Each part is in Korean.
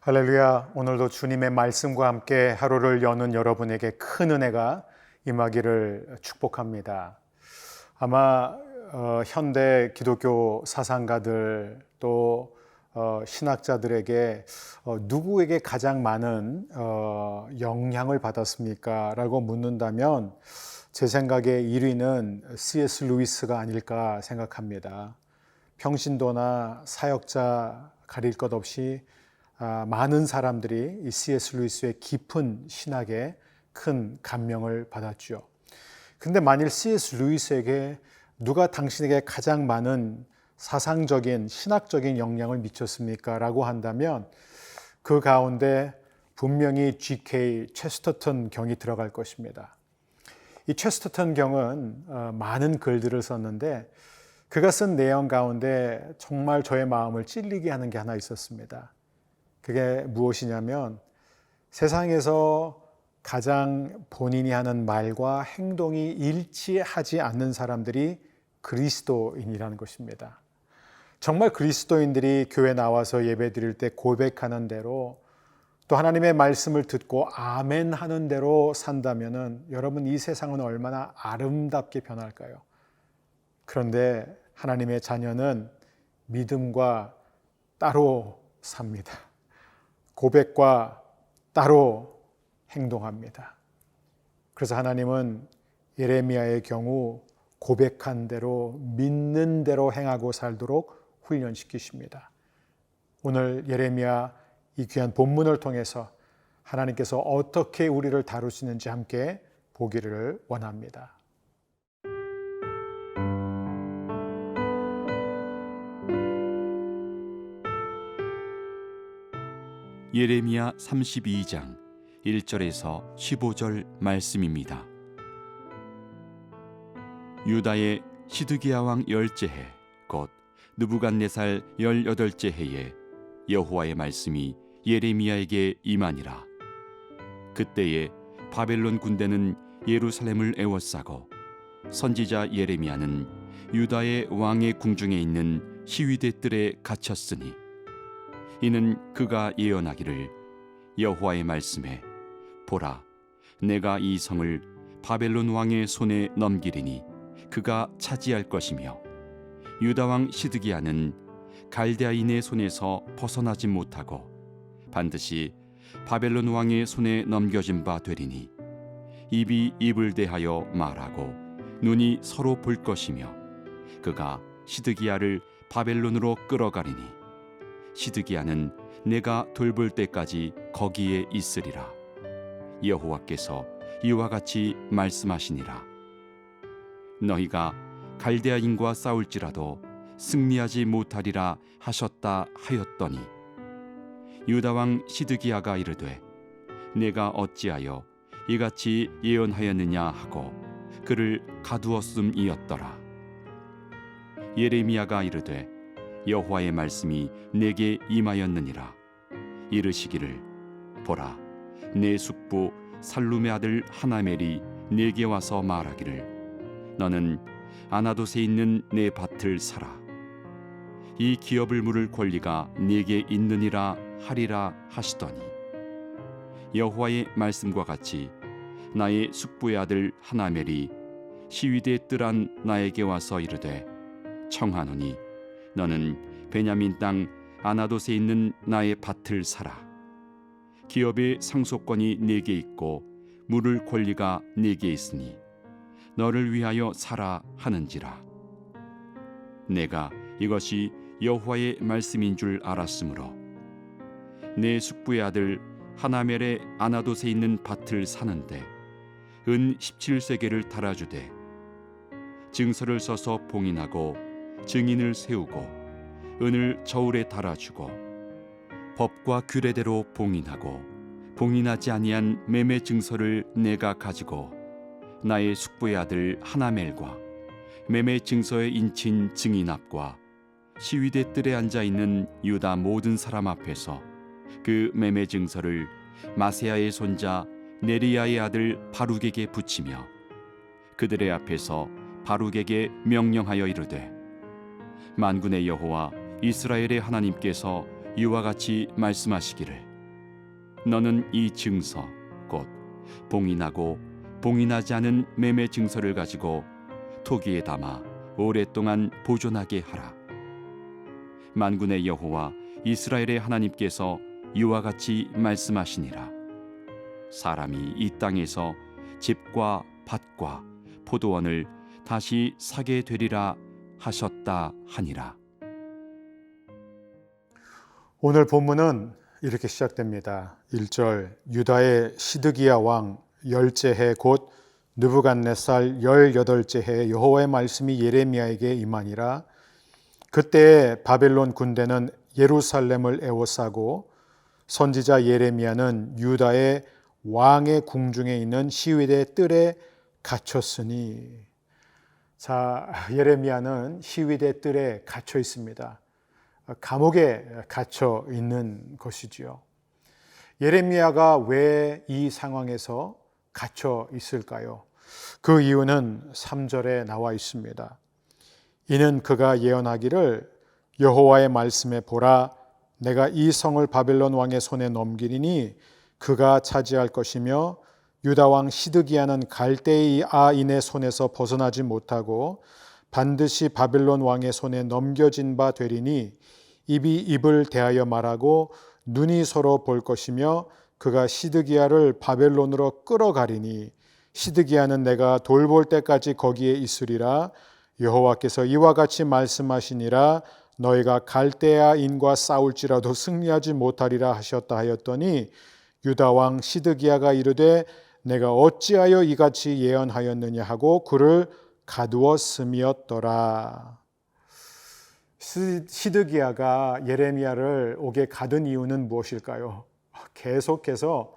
할렐루야. 오늘도 주님의 말씀과 함께 하루를 여는 여러분에게 큰 은혜가 임하기를 축복합니다. 아마 현대 기독교 사상가들 또 신학자들에게 누구에게 가장 많은 영향을 받았습니까? 라고 묻는다면 제 생각에 1위는 C.S. 루이스가 아닐까 생각합니다. 평신도나 사역자 가릴 것 없이 많은 사람들이 이 C.S. 루이스의 깊은 신학에 큰 감명을 받았죠. 근데 만일 C.S. 루이스에게 누가 당신에게 가장 많은 사상적인 신학적인 영향을 미쳤습니까? 라고 한다면 그 가운데 분명히 G.K. 체스터턴 경이 들어갈 것입니다. 이 체스터턴 경은 많은 글들을 썼는데 그가 쓴 내용 가운데 정말 저의 마음을 찔리게 하는 게 하나 있었습니다. 그게 무엇이냐면 세상에서 가장 본인이 하는 말과 행동이 일치하지 않는 사람들이 그리스도인이라는 것입니다. 정말 그리스도인들이 교회 나와서 예배 드릴 때 고백하는 대로 또 하나님의 말씀을 듣고 아멘 하는 대로 산다면은 여러분 이 세상은 얼마나 아름답게 변할까요? 그런데 하나님의 자녀는 믿음과 따로 삽니다. 고백과 따로 행동합니다. 그래서 하나님은 예레미야의 경우 고백한 대로 믿는 대로 행하고 살도록 훈련시키십니다. 오늘 예레미야 이 귀한 본문을 통해서 하나님께서 어떻게 우리를 다루시는지 함께 보기를 원합니다. 예레미야 32장 1절에서 15절 말씀입니다. 유다의 시드기야 왕 열째 해 곧 느부갓네살 18째 해에 여호와의 말씀이 예레미야에게 임하니라. 그때에 바벨론 군대는 예루살렘을 에워싸고 선지자 예레미야는 유다의 왕의 궁중에 있는 시위대 뜰에 갇혔으니 이는 그가 예언하기를 여호와의 말씀에 보라 내가 이 성을 바벨론 왕의 손에 넘기리니 그가 차지할 것이며 유다 왕 시드기야는 갈대아인의 손에서 벗어나지 못하고 반드시 바벨론 왕의 손에 넘겨진 바 되리니 입이 입을 대하여 말하고 눈이 서로 볼 것이며 그가 시드기야를 바벨론으로 끌어가리니 시드기야는 내가 돌볼 때까지 거기에 있으리라. 여호와께서 이와 같이 말씀하시니라. 너희가 갈대아인과 싸울지라도 승리하지 못하리라 하셨다 하였더니 유다 왕 시드기야가 이르되 내가 어찌하여 이같이 예언하였느냐 하고 그를 가두었음이었더라. 예레미야가 이르되 여호와의 말씀이 내게 임하였느니라. 이르시기를 보라 내 숙부 살룸의 아들 하나멜이 내게 와서 말하기를 너는 아나돗에 있는 내 밭을 사라. 이 기업을 물을 권리가 내게 있느니라 하리라 하시더니 여호와의 말씀과 같이 나의 숙부의 아들 하나멜이 시위대 뜰 안 나에게 와서 이르되 청하노니 너는 베냐민 땅 아나돗에 있는 나의 밭을 사라. 기업의 상속권이 내게 있고 물을 권리가 내게 있으니 너를 위하여 사라 하는지라. 내가 이것이 여호와의 말씀인 줄 알았으므로 내 숙부의 아들 하나멜의 아나돗에 있는 밭을 사는데 은 17세겔을 달아주되 증서를 써서 봉인하고 증인을 세우고 은을 저울에 달아주고 법과 규례대로 봉인하고 봉인하지 아니한 매매 증서를 내가 가지고 나의 숙부의 아들 하나멜과 매매 증서에 인친 증인 앞과 시위대 뜰에 앉아 있는 유다 모든 사람 앞에서 그 매매 증서를 마세야의 손자 네리야의 아들 바룩에게 붙이며 그들의 앞에서 바룩에게 명령하여 이르되 만군의 여호와 이스라엘의 하나님께서 이와 같이 말씀하시기를 너는 이 증서 곧 봉이 나고 봉이 나지 않은 매매 증서를 가지고 토기에 담아 오랫동안 보존하게 하라. 만군의 여호와 이스라엘의 하나님께서 이와 같이 말씀하시니라. 사람이 이 땅에서 집과 밭과 포도원을 다시 사게 되리라 하셨다 하니라. 오늘 본문은 이렇게 시작됩니다. 1절 유다의 시드기야 왕 10째 해 곧 느부갓네살 18째 해 여호와의 말씀이 예레미야에게 임하니라. 그때 바벨론 군대는 예루살렘을 에워싸고 선지자 예레미야는 유다의 왕의 궁중에 있는 시위대 뜰에 갇혔으니. 자, 예레미야는 시위대 뜰에 갇혀 있습니다. 감옥에 갇혀 있는 것이지요. 예레미야가 왜 이 상황에서 갇혀 있을까요? 그 이유는 3절에 나와 있습니다. 이는 그가 예언하기를 여호와의 말씀에 보라, 내가 이 성을 바벨론 왕의 손에 넘기리니 그가 차지할 것이며 유다 왕 시드기야는 갈대아인의 손에서 벗어나지 못하고 반드시 바벨론 왕의 손에 넘겨진 바 되리니 입이 입을 대하여 말하고 눈이 서로 볼 것이며 그가 시드기야를 바벨론으로 끌어가리니 시드기야는 내가 돌볼 때까지 거기에 있으리라. 여호와께서 이와 같이 말씀하시니라. 너희가 갈대아인과 싸울지라도 승리하지 못하리라 하셨다 하였더니 유다 왕 시드기야가 이르되 내가 어찌하여 이같이 예언하였느냐 하고 그를 가두었음이었더라. 시드기야가 예레미야를 옥에 가둔 이유는 무엇일까요? 계속해서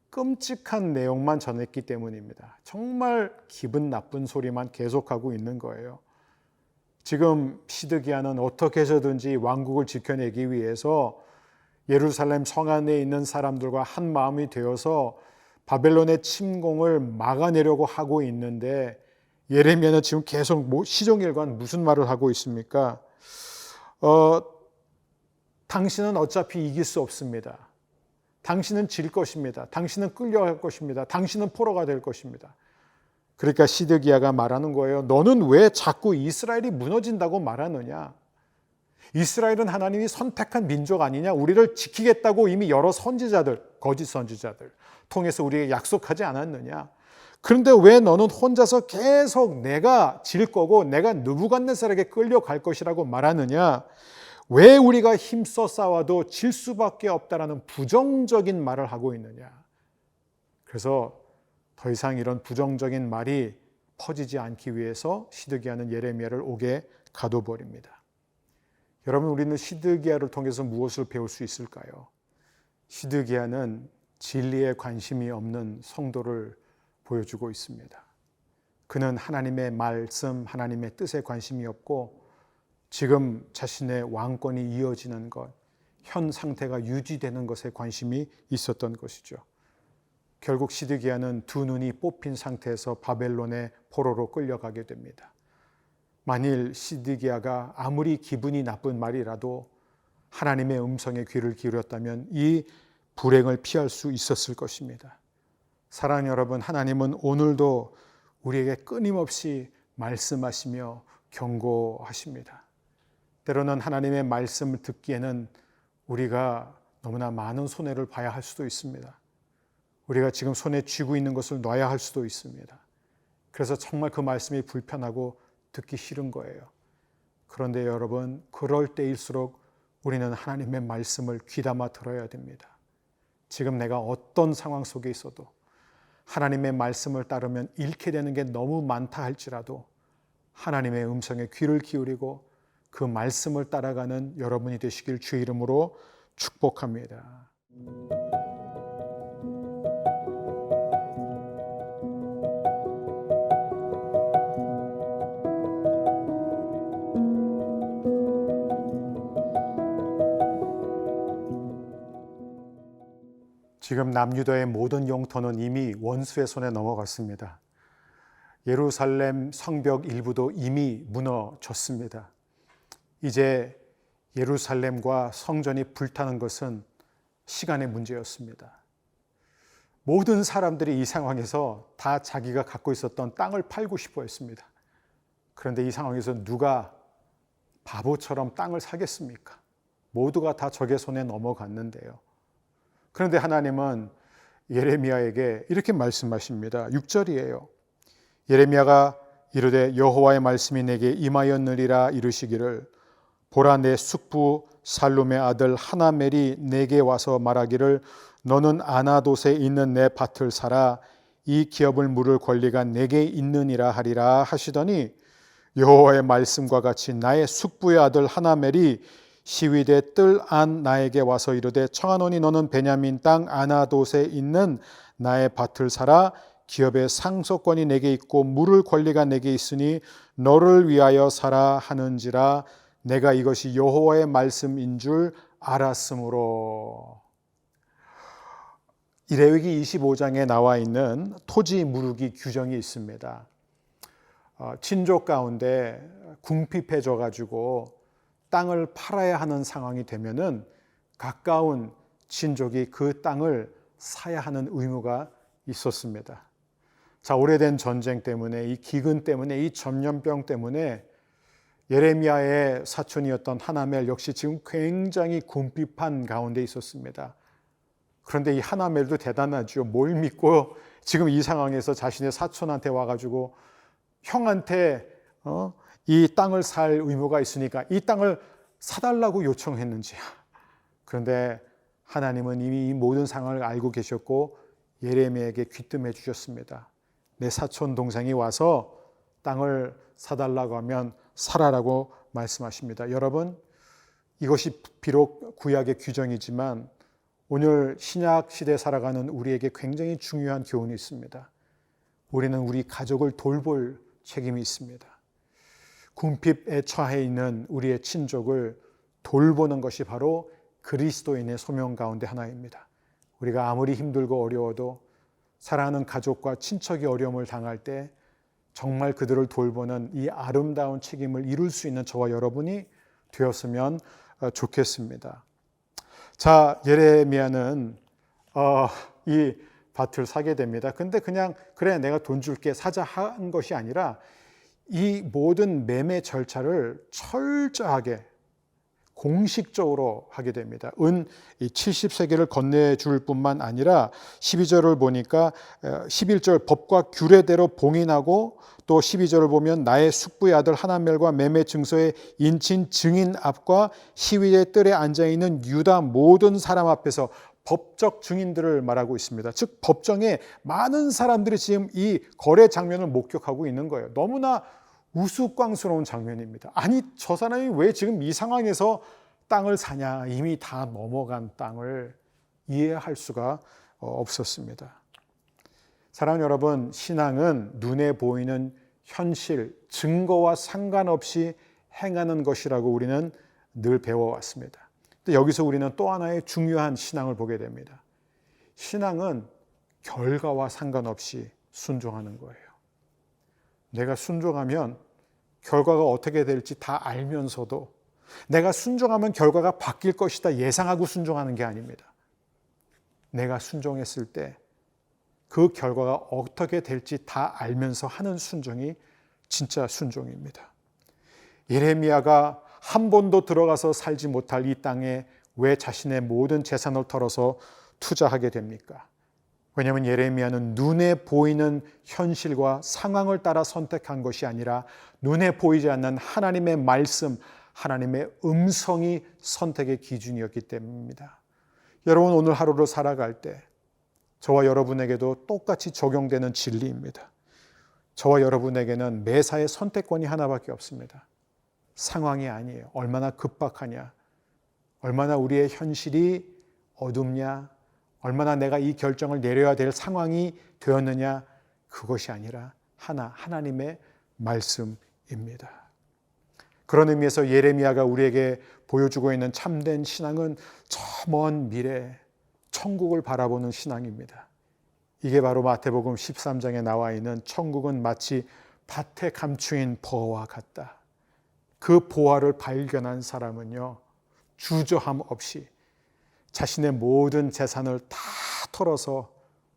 끔찍한 내용만 전했기 때문입니다. 정말 기분 나쁜 소리만 계속하고 있는 거예요. 지금 시드기야는 어떻게 해서든지 왕국을 지켜내기 위해서 예루살렘 성 안에 있는 사람들과 한 마음이 되어서 바벨론의 침공을 막아내려고 하고 있는데 예레미야는 지금 계속 시종일관 무슨 말을 하고 있습니까? 당신은 어차피 이길 수 없습니다. 당신은 질 것입니다. 당신은 끌려갈 것입니다. 당신은 포로가 될 것입니다. 그러니까 시드기야가 말하는 거예요. 너는 왜 자꾸 이스라엘이 무너진다고 말하느냐? 이스라엘은 하나님이 선택한 민족 아니냐? 우리를 지키겠다고 이미 여러 선지자들, 거짓 선지자들 통해서 우리에게 약속하지 않았느냐? 그런데 왜 너는 혼자서 계속 내가 질 거고 내가 느부갓네살에게 끌려갈 것이라고 말하느냐? 왜 우리가 힘써 싸워도 질 수밖에 없다라는 부정적인 말을 하고 있느냐? 그래서 더 이상 이런 부정적인 말이 퍼지지 않기 위해서 시드기야는 예레미야를 옥에 가둬버립니다. 여러분, 우리는 시드기야를 통해서 무엇을 배울 수 있을까요? 시드기야는 진리에 관심이 없는 성도를 보여주고 있습니다. 그는 하나님의 말씀, 하나님의 뜻에 관심이 없고 지금 자신의 왕권이 이어지는 것, 현 상태가 유지되는 것에 관심이 있었던 것이죠. 결국 시드기야는 두 눈이 뽑힌 상태에서 바벨론의 포로로 끌려가게 됩니다. 만일 시드기야가 아무리 기분이 나쁜 말이라도 하나님의 음성에 귀를 기울였다면 이 불행을 피할 수 있었을 것입니다. 사랑하는 여러분, 하나님은 오늘도 우리에게 끊임없이 말씀하시며 경고하십니다. 때로는 하나님의 말씀을 듣기에는 우리가 너무나 많은 손해를 봐야 할 수도 있습니다. 우리가 지금 손에 쥐고 있는 것을 놔야 할 수도 있습니다. 그래서 정말 그 말씀이 불편하고 듣기 싫은 거예요. 그런데 여러분, 그럴 때일수록 우리는 하나님의 말씀을 귀담아 들어야 됩니다. 지금 내가 어떤 상황 속에 있어도 하나님의 말씀을 따르면 잃게 되는 게 너무 많다 할지라도 하나님의 음성에 귀를 기울이고 그 말씀을 따라가는 여러분이 되시길 주의 이름으로 축복합니다. 지금 남유다의 모든 영토는 이미 원수의 손에 넘어갔습니다. 예루살렘 성벽 일부도 이미 무너졌습니다. 이제 예루살렘과 성전이 불타는 것은 시간의 문제였습니다. 모든 사람들이 이 상황에서 다 자기가 갖고 있었던 땅을 팔고 싶어 했습니다. 그런데 이 상황에서 누가 바보처럼 땅을 사겠습니까? 모두가 다 적의 손에 넘어갔는데요. 그런데 하나님은 예레미야에게 이렇게 말씀하십니다. 6절이에요. 예레미야가 이르되 여호와의 말씀이 내게 임하였느니라 이르시기를 보라 내 숙부 살룸의 아들 하나멜이 내게 와서 말하기를 너는 아나돗에 있는 내 밭을 사라 이 기업을 물을 권리가 내게 있느니라 하리라 하시더니 여호와의 말씀과 같이 나의 숙부의 아들 하나멜이 시위대 뜰 안 나에게 와서 이르되 청하노니 너는 베냐민 땅 아나돗에 있는 나의 밭을 사라 기업의 상속권이 내게 있고 물을 권리가 내게 있으니 너를 위하여 사라 하는지라 내가 이것이 여호와의 말씀인 줄 알았으므로. 이 레위기 25장에 나와 있는 토지 무르기 규정이 있습니다. 친족 가운데 궁핍해져 가지고 땅을 팔아야 하는 상황이 되면은 가까운 친족이 그 땅을 사야 하는 의무가 있었습니다. 자, 오래된 전쟁 때문에 이 기근 때문에 이 전염병 때문에 예레미야의 사촌이었던 하나멜 역시 지금 굉장히 궁핍한 가운데 있었습니다. 그런데 이 하나멜도 대단하죠. 뭘 믿고 지금 이 상황에서 자신의 사촌한테 와가지고 형한테 이 땅을 살 의무가 있으니까 이 땅을 사달라고 요청했는지. 그런데 하나님은 이미 이 모든 상황을 알고 계셨고 예레미야에게 귀뜸해 주셨습니다. 내 사촌 동생이 와서 땅을 사달라고 하면 사라라고 말씀하십니다. 여러분, 이것이 비록 구약의 규정이지만 오늘 신약 시대에 살아가는 우리에게 굉장히 중요한 교훈이 있습니다. 우리는 우리 가족을 돌볼 책임이 있습니다. 궁핍에 처해 있는 우리의 친족을 돌보는 것이 바로 그리스도인의 소명 가운데 하나입니다. 우리가 아무리 힘들고 어려워도 사랑하는 가족과 친척이 어려움을 당할 때 정말 그들을 돌보는 이 아름다운 책임을 이룰 수 있는 저와 여러분이 되었으면 좋겠습니다. 자, 예레미야는 이 밭을 사게 됩니다. 근데 그냥 그래 내가 돈 줄게 사자 한 것이 아니라 이 모든 매매 절차를 철저하게 공식적으로 하게 됩니다. 은 70세겔을 건네줄 뿐만 아니라 12절을 보니까 11절 법과 규례대로 봉인하고 또 12절을 보면 나의 숙부의 아들 하나멜과 매매 증서의 인친 증인 앞과 시위의 뜰에 앉아있는 유다 모든 사람 앞에서 법적 증인들을 말하고 있습니다. 즉 법정에 많은 사람들이 지금 이 거래 장면을 목격하고 있는 거예요. 너무나 우스꽝스러운 장면입니다. 아니 저 사람이 왜 지금 이 상황에서 땅을 사냐. 이미 다 넘어간 땅을 이해할 수가 없었습니다. 사랑하는 여러분, 신앙은 눈에 보이는 현실, 증거와 상관없이 행하는 것이라고 우리는 늘 배워왔습니다. 근데 여기서 우리는 또 하나의 중요한 신앙을 보게 됩니다. 신앙은 결과와 상관없이 순종하는 거예요. 내가 순종하면 결과가 어떻게 될지 다 알면서도 내가 순종하면 결과가 바뀔 것이다 예상하고 순종하는 게 아닙니다. 내가 순종했을 때 그 결과가 어떻게 될지 다 알면서 하는 순종이 진짜 순종입니다. 예레미야가 한 번도 들어가서 살지 못할 이 땅에 왜 자신의 모든 재산을 털어서 투자하게 됩니까? 왜냐하면 예레미야는 눈에 보이는 현실과 상황을 따라 선택한 것이 아니라 눈에 보이지 않는 하나님의 말씀, 하나님의 음성이 선택의 기준이었기 때문입니다. 여러분 오늘 하루를 살아갈 때 저와 여러분에게도 똑같이 적용되는 진리입니다. 저와 여러분에게는 매사의 선택권이 하나밖에 없습니다. 상황이 아니에요. 얼마나 급박하냐, 얼마나 우리의 현실이 어둡냐, 얼마나 내가 이 결정을 내려야 될 상황이 되었느냐, 그것이 아니라 하나님의 말씀입니다. 그런 의미에서 예레미야가 우리에게 보여주고 있는 참된 신앙은 저 먼 미래 천국을 바라보는 신앙입니다. 이게 바로 마태복음 13장에 나와 있는 천국은 마치 밭에 감추인 보화와 같다. 그 보화를 발견한 사람은요, 주저함 없이 자신의 모든 재산을 다 털어서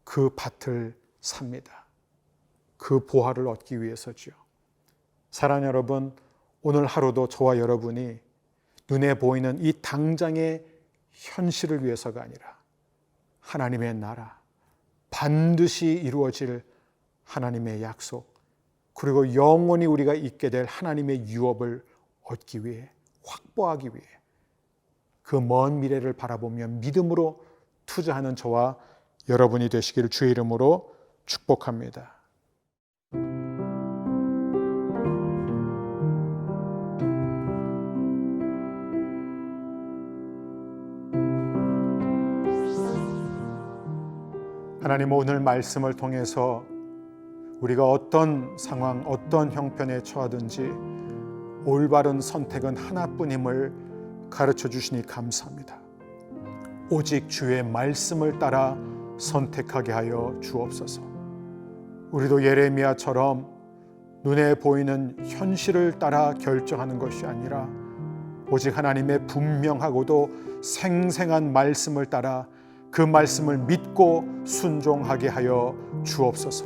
그 밭을 삽니다. 그 보화를 얻기 위해서지요. 사랑하는 여러분, 오늘 하루도 저와 여러분이 눈에 보이는 이 당장의 현실을 위해서가 아니라 하나님의 나라, 반드시 이루어질 하나님의 약속, 그리고 영원히 우리가 있게 될 하나님의 유업을 얻기 위해, 확보하기 위해 그 먼 미래를 바라보며 믿음으로 투자하는 저와 여러분이 되시기를 주의 이름으로 축복합니다. 하나님, 오늘 말씀을 통해서 우리가 어떤 상황, 어떤 형편에 처하든지 올바른 선택은 하나뿐임을 가르쳐 주시니 감사합니다. 오직 주의 말씀을 따라 선택하게 하여 주옵소서. 우리도 예레미야처럼 눈에 보이는 현실을 따라 결정하는 것이 아니라 오직 하나님의 분명하고도 생생한 말씀을 따라 그 말씀을 믿고 순종하게 하여 주옵소서.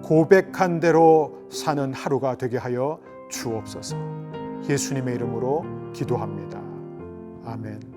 고백한 대로 사는 하루가 되게 하여 주옵소서. 예수님의 이름으로 기도합니다. 아멘.